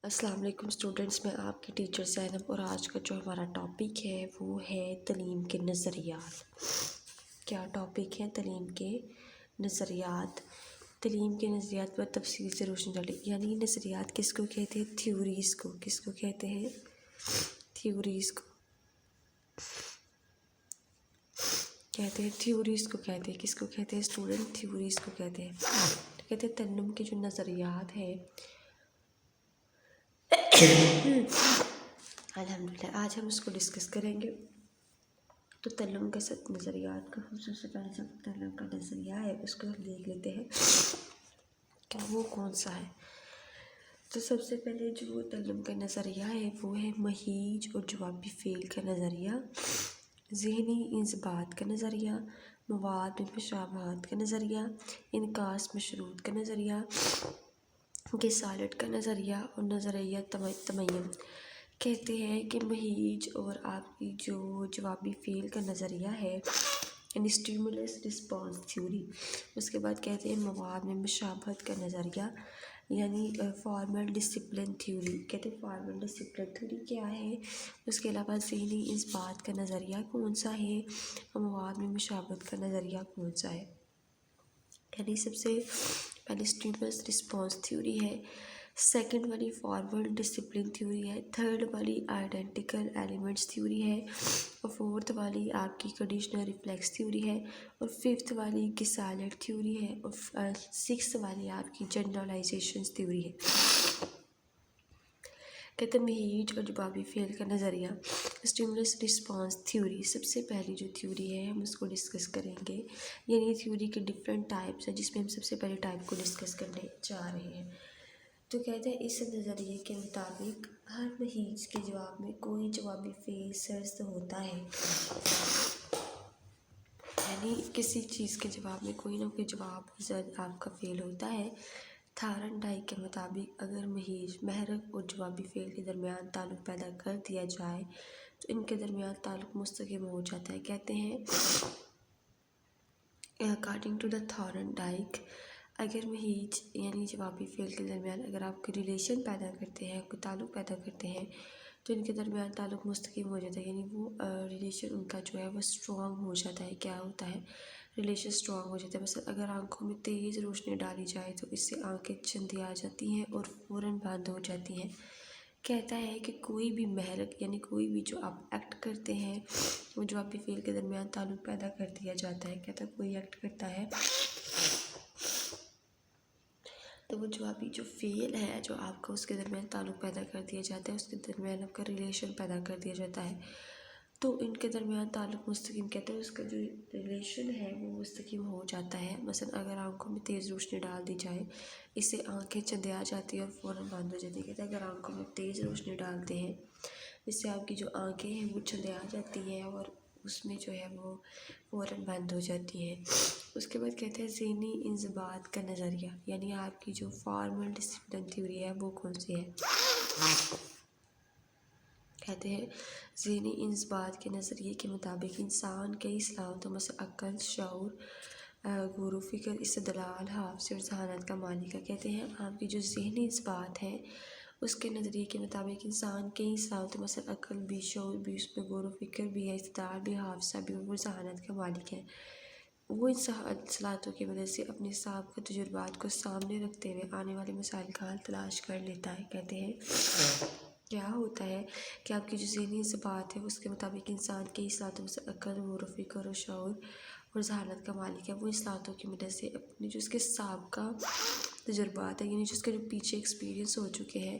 السلام علیکم اسٹوڈنٹس، میں آپ کی ٹیچر زینب اور آج کا جو ہمارا ٹاپک ہے وہ ہے تعلیم کے نظریات۔ کیا ٹاپک ہے؟ تعلیم کے نظریات۔ تعلیم کے نظریات پر تفصیل سے روشنی ڈالیں، یعنی نظریات کس کو کہتے ہیں؟ تھیوریز کو۔ کس کو کہتے ہیں؟ تھیوریز کو کہتے ہیں۔ تھیوریز کو کہتے ہیں۔ کس کو کہتے ہیں اسٹوڈنٹ؟ تھیوریز کو کہتے ہیں۔ کہتے ہیں تعلیم کے جو نظریات ہیں الحمدللہ آج ہم اس کو ڈسکس کریں گے۔ تو تعلیم کے نظریات کا سب سے پہلے جو تعلیم کا نظریہ ہے اس کو ہم دیکھ لیتے ہیں کہ وہ کون سا ہے۔ تو سب سے پہلے جو تعلیم کا نظریہ ہے وہ ہے مہیج اور جوابی فعل کا نظریہ، ذہنی انضباط کا نظریہ، مواد میں مشابہت کا نظریہ، انعکاس مشروط کا نظریہ، گیسالٹ کا نظریہ اور نظریہ تمیم۔ کہتے ہیں کہ مہیج اور آپ کی جو جوابی فعل کا نظریہ ہے یعنی اسٹیمولس رسپانس تھیوری۔ اس کے بعد کہتے ہیں مواد میں مشابہت کا نظریہ یعنی فارمل ڈسپلن تھیوری۔ کہتے ہیں فارمل ڈسپلن تھیوری کیا ہے؟ اس کے علاوہ ذہنی انضباط کا نظریہ کون سا ہے اور مواد میں مشابہت کا نظریہ کون سا ہے؟ یعنی سب سے پہلے اسٹیمولس رسپانس تھیوری ہے، سیکنڈ والی فارورڈ ڈسپلن تھیوری ہے، تھرڈ والی آئیڈینٹیکل ایلیمنٹس تھیوری ہے، اور فورتھ والی آپ کی کنڈیشنل ریفلیکس تھیوری ہے، اور ففتھ والی گیسالٹ تھیوری ہے، اور سکس والی آپ کی جنرلائزیشنز تھیوری ہے۔ کہتے ہیں مہیج اور جوابی فعل کا نظریہ، اسٹیمولس رسپانس تھیوری۔ سب سے پہلی جو تھیوری ہے ہم اس کو ڈسکس کریں گے، یعنی تھیوری کے ڈفرینٹ ٹائپس ہیں جس میں ہم سب سے پہلے ٹائپ کو ڈسکس کرنے جا رہے ہیں۔ تو کہتے ہیں اس نظریے کے مطابق ہر مہیج کے جواب میں کوئی جوابی فعل سرد ہوتا ہے، یعنی کسی چیز کے جواب میں کوئی نہ کوئی جواب زد آپ کا فعل ہوتا ہے۔ تھارن ڈائک کے مطابق اگر مہیج محرک اور جوابی فعل کے درمیان تعلق پیدا کر دیا جائے تو ان کے درمیان تعلق مستقیم ہو جاتا ہے۔ کہتے ہیں اکارڈنگ ٹو دا تھارن ڈائک، اگر مہیج یعنی جوابی فعل کے درمیان اگر آپ کوئی ریلیشن پیدا کرتے ہیں، کوئی تعلق پیدا کرتے ہیں تو ان کے درمیان تعلق مستقیم ہو جاتا ہے، یعنی وہ ریلیشن ان کا جو ہے وہ اسٹرانگ ہو جاتا ہے۔ کیا ہوتا ہے؟ ریلیشن اسٹرانگ ہو جاتا ہے۔ مثلا اگر آنکھوں میں تیز روشنی ڈالی جائے تو اس سے آنکھیں چندیا جاتی ہیں اور فوراً بند ہو جاتی ہیں۔ کہتا ہے کہ کوئی بھی محرک یعنی کوئی بھی جو آپ ایکٹ کرتے ہیں وہ جوابی فعل کے درمیان تعلق پیدا کر دیا جاتا ہے۔ کہتا ہے کوئی ایکٹ کرتا ہے تو وہ جوابی جو فعل ہے جو آپ کا اس کے درمیان تعلق پیدا کر دیا جاتا ہے، اس کے درمیان آپ کا ریلیشن پیدا کر دیا جاتا ہے تو ان کے درمیان تعلق مستقیم کہتے ہیں، اس کا جو ریلیشن ہے وہ مستقیم ہو جاتا ہے۔ مثلا اگر آنکھوں میں تیز روشنی ڈال دی جائے اس سے آنکھیں چندیا جاتی ہیں اور فوراً بند ہو جاتی ہیں۔ کہتے ہیں اگر آنکھوں میں تیز روشنی ڈالتے ہیں اس سے آپ کی جو آنکھیں ہیں وہ چندیا جاتی ہیں اور اس میں جو ہے وہ فوراً بند ہو جاتی ہیں۔ اس کے بعد کہتے ہیں ذہنی انضباط کا نظریہ، یعنی آپ کی جو فارمل ڈسپلن تھیوری ہے وہ کون سی ہے؟ کہتے ہیں ذہنی انضباط کے نظریے کے مطابق انسان کئی صلاحیتوں میں سے عقل، شعور، غور و فکر، استدلال، حافظی اور ذہانت کا مالک ہے۔ کہتے ہیں آپ کی جو ذہنی انضباط ہے اس کے نظریے کے مطابق انسان کئی صلاحیتوں میں سے عقل بھی، شعور بھی، اس میں غور و فکر بھی ہے، استدلال بھی، حافظہ بھی، اور ذہانت کا مالک ہے۔ وہ ان صلاحیتوں کی وجہ سے اپنے سابقہ تجربات کو سامنے رکھتے ہوئے آنے والے مسائل کا حل تلاش کر لیتا ہے۔ کہتے ہیں کیا ہوتا ہے کہ آپ کی جو ذہنی انضباط ہے اس کے مطابق انسان کی صلاحیتوں میں سے عقل، غور و فکر اور شعور اور ذہانت کا مالک ہے۔ وہ اس صلاحیتوں کی مدد سے اپنے جو اس کے سابقہ تجربات ہیں یعنی جس کے جو پیچھے ایکسپیرینس ہو چکے ہیں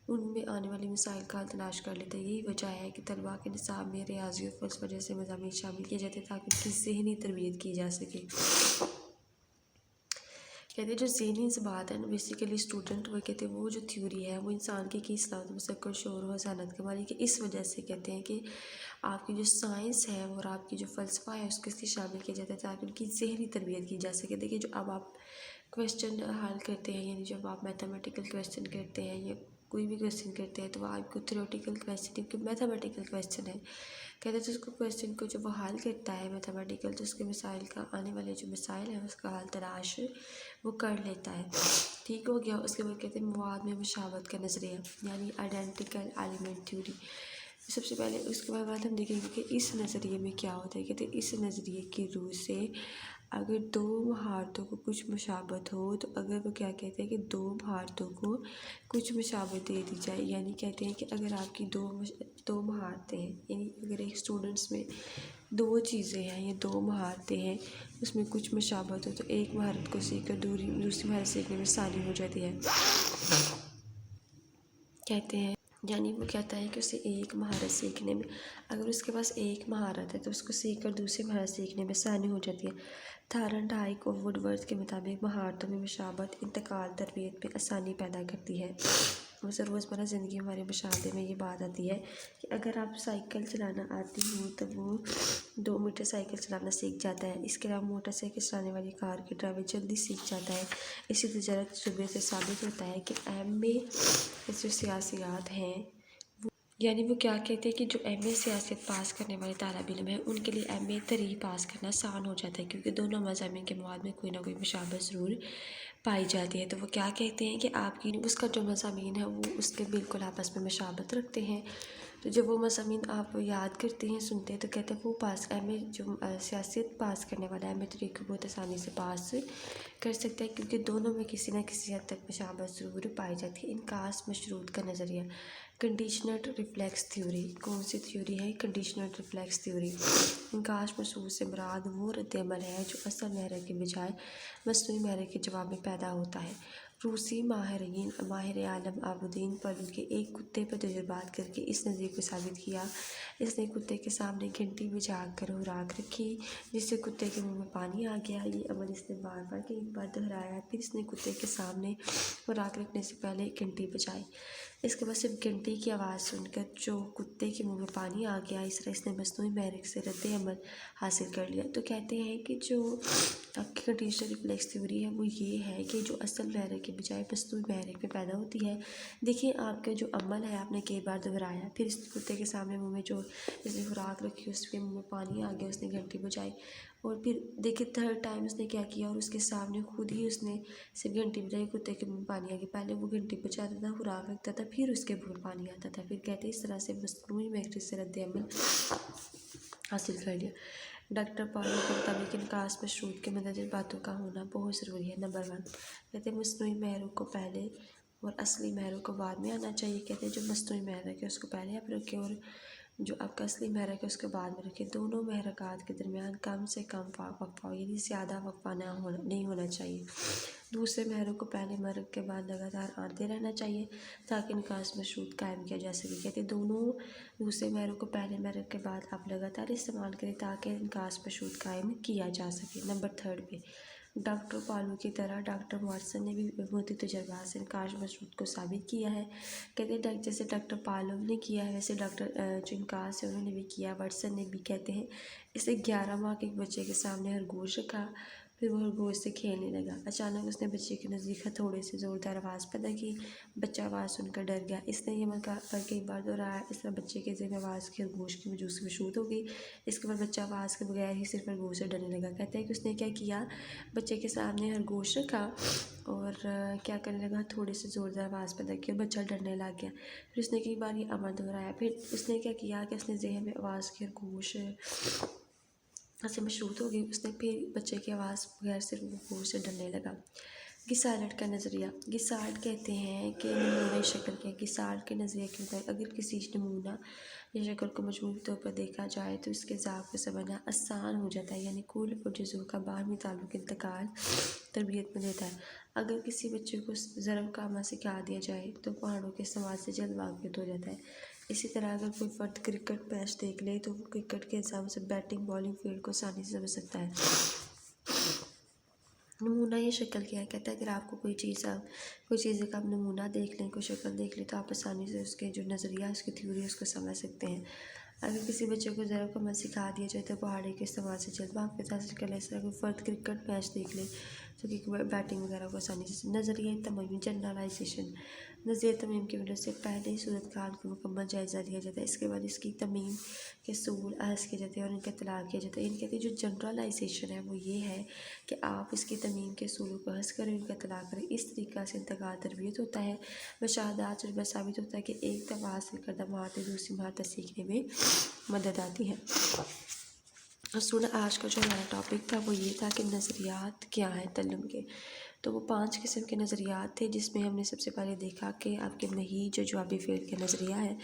ان میں آنے والی مسائل کا حل تلاش کر لیتا ہے۔ یہی وجہ ہے کہ طلباء کے نصاب میں ریاضی اور فلسفہ جیسے مضامین شامل کیے جاتے ہیں تاکہ ان کی ذہنی تربیت کی جا سکے۔ کہتے ہیں جو ذہنی انضباط ہے نا بیسیکلی اسٹوڈنٹ وہ کہتے ہیں وہ جو تھیوری ہے وہ انسان کی کئی صلاحیتوں میں سے عقل، شعور و ذہانت کا مالک ہے۔ اس وجہ سے کہتے ہیں کہ آپ کی جو سائنس ہے اور آپ کی جو فلسفہ ہے اس کے لیے شامل کیا جاتا ہے تاکہ ان کی ذہنی تربیت کی جا سکے۔ دیکھیے جو اب آپ کویسچن حل کرتے ہیں یعنی جب آپ میتھمیٹیکل کویسچن کرتے ہیں یا کوئی بھی کویسچن کرتے ہیں تو وہ آپ کو تھیوریٹیکل کویسچن کیونکہ میتھمیٹیکل کویسچن ہے، کہتے ہیں تو اس کو کویسچن کو جب وہ حل کرتا ہے میتھمیٹیکل تو اس کے مسائل کا آنے والے جو مسائل ہیں اس کا حل تلاش وہ کر لیتا ہے۔ ٹھیک ہو گیا. اس کے بعد کہتے ہیں مواد میں مشابہت کا نظریہ یعنی آئیڈینٹیکل ایلیمنٹ تھیوری. سب سے پہلے اس کے بعد ہم دیکھیں گے کہ اس نظریے میں کیا ہوتا ہے. کہتے ہیں اس نظریے کی روح سے اگر دو مہارتوں کو کچھ مشابہت ہو تو اگر وہ کیا کہتے ہیں کہ دو مہارتوں کو کچھ مشابہت دے دی جائے، یعنی کہتے ہیں کہ اگر آپ کی دو مہارتیں ہیں، یعنی اگر ایک اسٹوڈنٹس میں دو چیزیں ہیں یا دو مہارتیں ہیں، اس میں کچھ مشابہت ہو تو ایک مہارت کو سیکھ کر دوسری مہارت سیکھنے میں آسانی ہو جاتی ہے. کہتے ہیں یعنی وہ کہتا ہے کہ اسے ایک مہارت سیکھنے میں، اگر اس کے پاس ایک مہارت ہے تو اس کو سیکھ کر دوسری مہارت سیکھنے میں آسانی ہو جاتی ہے. تھارن ڈائک اور ووڈ ورتھ کے مطابق مہارتوں میں مشابہت انتقال تربیت میں آسانی پیدا کرتی ہے. ویسے روزمرہ زندگی ہمارے مشاہدے میں یہ بات آتی ہے کہ اگر آپ سائیکل چلانا آتی ہو تو وہ 2 میٹر سائیکل چلانا سیکھ جاتا ہے. اس کے علاوہ موٹر سائیکل چلانے والی کار کی ڈرائیور جلدی سیکھ جاتا ہے. اسی تجارت تجربے سے ثابت ہوتا ہے کہ ایم اے جو سیاسیات ہیں یعنی وہ کیا کہتے ہیں کہ جو ایم اے سیاست پاس کرنے والے طالب علم ہیں ان کے لیے ایم اے 3 پاس کرنا آسان ہو جاتا ہے، کیونکہ دونوں مضامین کے مواد میں کوئی نہ کوئی مشابہت ضرور پائی جاتی ہے. تو وہ کیا کہتے ہیں کہ آپ کی اس کا جو مضامین ہے وہ اس کے بالکل آپس میں مشابہت رکھتے ہیں. تو جب وہ مضامین آپ یاد کرتے ہیں سنتے ہیں تو کہتے ہیں وہ پاس ایم اے جو سیاست پاس کرنے والا ایم اے 3 کو بہت آسانی سے پاس کر سکتا ہے، کیونکہ دونوں میں کسی نہ کسی حد تک مشابہت ضرور پائی جاتی ہے. انعکاس مشروط کا نظریہ کنڈیشنڈ ریفلیکس تھیوری. کون سی تھیوری ہے؟ Conditioned reflex theory. انعکاس مشروط سے مراد وہ رد عمل ہے جو اصل محرک کے بجائے مصنوعی محرک کے جواب میں پیدا ہوتا ہے. روسی ماہر عالم عابدین پلو کے ایک کتے پر تجربات کر کے اس نظریے کو ثابت کیا. اس نے کتے کے سامنے گھنٹی بجھا کر خوراک رکھی جس سے کتے کے منہ میں پانی آ گیا. یہ عمل اس نے بار بار کئی بار دہرایا. پھر اس نے کتے کے سامنے خوراک رکھنے سے پہلے گھنٹی بجائی. اس کے بعد صرف گھنٹی کی آواز سن کر جو کتے کے منہ میں پانی آ گیا. اس طرح اس نے مصنوعی محرک سے رد عمل حاصل کر لیا. تو کہتے ہیں کہ جو آپ کی کنڈیشنل ریفلیکس تھیوری ہے وہ یہ ہے کہ جو اصل محرک کے بجائے مصنوعی محرک میں پیدا ہوتی ہے. دیکھیں آپ کا جو عمل ہے آپ نے کئی بار دہرایا، پھر اس کتے کے سامنے منہ میں جو اس نے خوراک رکھی اس کے منہ میں پانی آ گیا، اس نے گھنٹی بجائی، اور پھر دیکھیں 3rd ٹائم اس نے کیا کیا اور اس کے سامنے خود ہی اس نے صرف گھنٹی بجائی، کتے کے منہ میں پانی آ گیا. پہلے وہ گھنٹی بجاتا تھا، خوراک رکھتا تھا، پھر اس کے منہ میں پانی آتا تھا. پھر کہتے ہیں اس طرح سے مصنوعی محرک سے رد عمل حاصل کر لیا. ڈاکٹر پاولو کے مطابق انعکاس مشروط کے مندرجہ باتوں کا ہونا بہت ضروری ہے. نمبر 1 کہتے ہیں مصنوعی محرک کو پہلے اور اصلی محرک کو بعد میں آنا چاہیے. کہتے ہیں جو مصنوعی محرک ہے اس کو پہلے آپ رکھیں اور جو آپ کا اصلی محرک ہے اس کے بعد میں رکھیں. دونوں محرکات کے درمیان کم سے کم وقفہ ہو، یعنی زیادہ وقفہ نہیں ہونا چاہیے. دوسرے محرک کو پہلے محرک کے بعد لگاتار آتے رہنا چاہیے تاکہ انعکاس مشروط قائم کیا جا سکے. کہتے ہیں دوسرے محرک کو پہلے محرک کے بعد آپ لگاتار استعمال کریں تاکہ انعکاس مشروط قائم کیا جا سکے. نمبر 3 پہ ڈاکٹر پالو کی طرح ڈاکٹر واٹسن نے بھی موتی تجربات سے انعکاس مشروط کو ثابت کیا ہے. کہتے ہیں جیسے ڈاکٹر پالو نے کیا ہے ویسے ڈاکٹر جو انعکاس ہے انہوں نے بھی کیا. واٹسن نے بھی. کہتے ہیں اس نے 11 ماہ کے ایک بچے کے سامنے خرگوش رکھا، پھر وہ خرگوش سے کھیلنے لگا. اچانک اس نے بچے کے نزدیک ہتھوڑے سے زوردار آواز پیدا کی. بچہ آواز سن کر ڈر گیا. اس نے یہ عمل پر کئی بار دہرایا. اس طرح بچے کے ذہن میں آواز کی خرگوش کی وجود سے مشہور ہو گئی. اس کے بعد بچہ آواز کے بغیر ہی صرف خرگوش سے ڈرنے لگا. کہتے ہیں کہ اس نے کیا کیا، بچے کے سامنے خرگوش رکھا اور کیا کرنے لگا، تھوڑے سے زوردار آواز پیدا کی اور بچہ ڈرنے لگ گیا. پھر اس نے کئی بار یہ عمل دہرایا. پھر اس نے کیا کیا کہ اس نے ذہن میں آواز کی خرگوش سے مشروط ہو گئی. اس نے پھر بچے کی آواز بغیر صرف خرگوش سے ڈرنے لگا. گیسالٹ کا نظریہ. گیسالٹ کہتے ہیں کہ نمونۂ شکل کے گیسالٹ کے نظریے کے مطابق اگر کسی نمونہ یا شکل کو مجموعی طور پر دیکھا جائے تو اس کے ذات کو سمجھنا آسان ہو جاتا ہے، یعنی کل اور جزو کا باہمی تعلق انتقال تربیت میں دیتا ہے. اگر کسی بچے کو ضرب کا عمل سکھا دیا جائے تو پہاڑوں کے استعمال سے جلد واقف ہو جاتا ہے. اسی طرح اگر کوئی فرد کرکٹ میچ دیکھ لے تو وہ کرکٹ کے نظام سے بیٹنگ بالنگ فیلڈ کو آسانی سے سمجھ سکتا ہے. نمونہ یا شکل کیا ہے؟ کہتا ہے اگر آپ کو کوئی چیز کا آپ نمونہ دیکھ لیں، کوئی شکل دیکھ لیں تو آپ آسانی سے اس کے جو نظریہ اس کی تھیوری اس کو سمجھ سکتے ہیں. اگر کسی بچے کو ضرب کا عمل سکھا دیا جائے تو پہاڑے کے استعمال سے جلد واقفیت حاصل کر لے. اس طرح کوئی فرد کرکٹ میچ دیکھ لے تو بیٹنگ وغیرہ کو آسانی سے. نظریہ تمیم جنرلائزیشن. نظریہ تمیم کی وجہ سے پہلے ہی صورتحال کا مکمل جائزہ لیا جاتا ہے، اس کے بعد اس کی تمیم کے اصول اخذ کیے جاتے ہیں اور ان کا اطلاق کیا جاتا ہے۔ ان کہتے ہیں جو جنرلائزیشن ہے وہ یہ ہے کہ آپ اس کی تمیم کے اصولوں کو اخذ کریں، ان کا اطلاق کریں، اس طریقہ سے انتقال تربیت ہوتا ہے، مشاہدات تجربہ ثابت ہوتا ہے کہ ایک دفعہ حاصل کردہ مہارتیں دوسری مہارتیں سیکھنے میں مدد آتی ہے۔ اسٹوڈنٹ آج کا جو ہمارا ٹاپک تھا وہ یہ تھا کہ نظریات کیا ہیں تعلم کے۔ تو وہ 5 قسم کے نظریات تھے، جس میں ہم نے سب سے پہلے دیکھا کہ آپ کے نہیج جو جوابی فعل کا نظریہ ہے،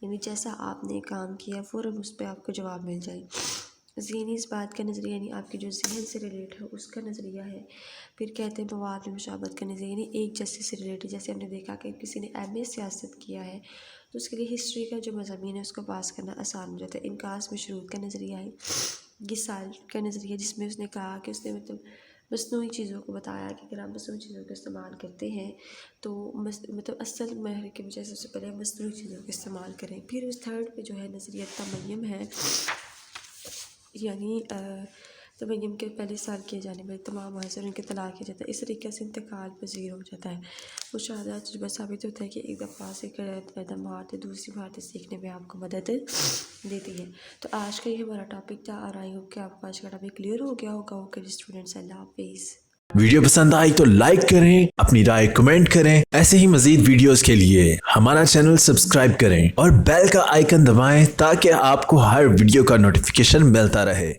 یعنی جیسا آپ نے کام کیا فوراً اس پہ آپ کو جواب مل جائے۔ ذہنی اس بات کا نظریہ یعنی آپ کے جو ذہن سے ریلیٹ ہے اس کا نظریہ ہے۔ پھر کہتے ہیں مواد میں مشابہت کا نظریہ یعنی ایک جیسے سے ریلیٹ ہے، جیسے ہم نے دیکھا کہ کسی نے ایم سیاست کیا ہے تو اس کے لیے ہسٹری کا جو مضامین ہے اس کو پاس کرنا آسان ہو جاتا ہے۔ انعکاس مشروط کا نظریہ ہے، گیسال کا نظریہ جس میں اس نے کہا کہ اس نے مصنوعی چیزوں کو بتایا کہ اگر آپ مصنوعی چیزوں کا استعمال کرتے ہیں تو اصل مہر کے بجائے سب سے پہلے مصنوعی چیزوں کا استعمال کریں۔ پھر اس تھرڈ پہ جو ہے نظریہ تمیم ہے، یعنی تمیم کے پہلے سال کیے جانے والے تمام عناصر ان کے طلاق کیا جاتا ہے، اس طریقے سے انتقال پذیر ہو جاتا ہے۔ مشاہدات تجربہ ثابت ہوتا ہے کہ ایک دفعہ سے کردہ مہارتیں دوسری مہارتیں سیکھنے میں آپ کو مدد دیتی ہے۔ تو آج کا یہ ہمارا ٹاپک تھا اور آئی ہوپ کہ آپ کو آج کا ٹاپک کلیئر ہو گیا ہوگا۔ اوکے اسٹوڈنٹس، اللہ حافظ۔ ویڈیو پسند آئی تو لائک کریں، اپنی رائے کمنٹ کریں، ایسے ہی مزید ویڈیوز کے لیے ہمارا چینل سبسکرائب کریں اور بیل کا آئیکن دبائیں تاکہ آپ کو ہر ویڈیو کا نوٹیفیکیشن ملتا رہے۔